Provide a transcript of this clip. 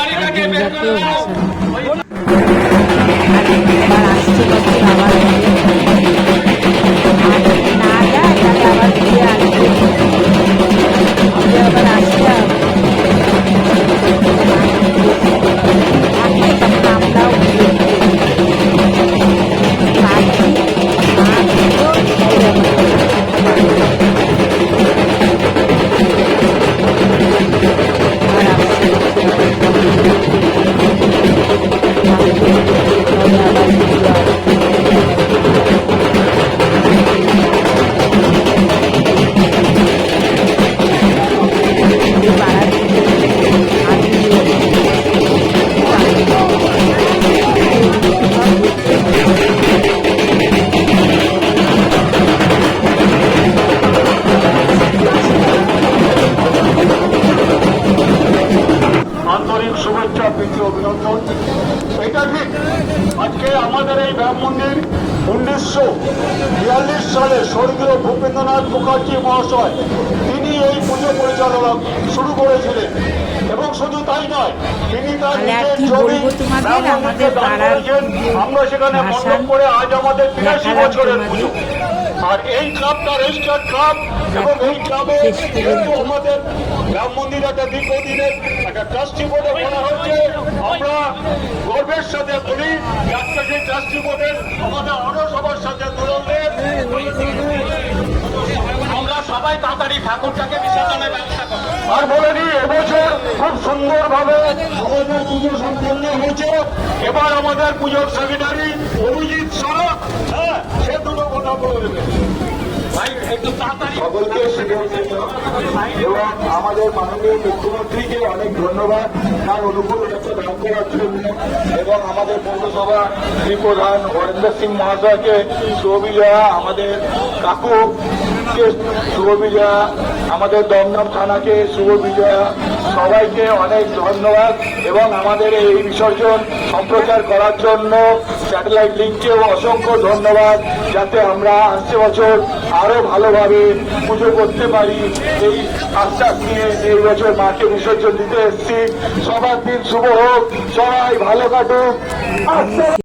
দুর্গাকেও ভাসানো আবার আসছে বছর আবার না যায় তাহলে আবার ফিরে আসবে আবার আসতে হবে আমরাও আন্তরিক শুভেচ্ছা প্রীতি অভিনন্দন। এটা ঠিক, আজকে আমাদের এই রাম মন্দির 1942 সালে স্বর্গীয় ভূপেন্দ্রনাথ মুখার্জি মহাশয় তিনি এই পুজো পরিচালনা শুরু করেছিলেন এবং শুধু তাই নয়, তিনি তার নিজের জমি রাম মন্দিরকে দান করেছেন। আমরা সেখানে মণ্ডপ করে আজ আমাদের 83 বছরের পুজো। আর এই ক্লাবটা রেজিস্টার্ড ক্লাব এবং এই ক্লাবে যেহেতু আমাদের রাম মন্দির একটা দীর্ঘদিনের একটা ট্রাস্টি বোর্ডে বলা হচ্ছে, আমরা গর্বের সাথে বলি আজকে সেই ট্রাস্টি বোর্ডের আমাদের আরো সবার সাথে তুলন দেন। আমরা সবাই তাড়াতাড়ি ঠাকুরটাকে বিসর্জনের ব্যবস্থা করি। আর বলে দিই, এবছর খুব সুন্দরভাবে আমাদের পুজো সম্পন্ন হয়েছে। এবার আমাদের পুজোর সেক্রেটারি অভিজিৎ শাহ সে দুটো কথা বলে দেবে। সকলকে এবং আমাদের মাননীয় মুখ্যমন্ত্রীকে অনেক ধন্যবাদ তার অনুকূল একটা দান করার জন্য, এবং আমাদের পৌরসভা শ্রী প্রধান হরেন্দ্র সিং মহাশয়কে শুভবিজয়া, আমাদের কাকুকে শুভবিজয়া, আমাদের দমদম থানাকে শুভবিজয়া, সবাইকে অনেক ধন্যবাদ। এবং আমাদের এই বিসর্জন সম্প্রচার করার জন্য স্যাটেলাইট লিঙ্ককেও অসংখ্য ধন্যবাদ, যাতে আমরা আসছে বছর আরো ভালোভাবে পুজো করতে পারি। এই আশ্বাস নিয়ে এই বছর মাকে বিসর্জন দিতে এসেছি। সবার দিন শুভ হোক, সবাই ভালো কাটুক।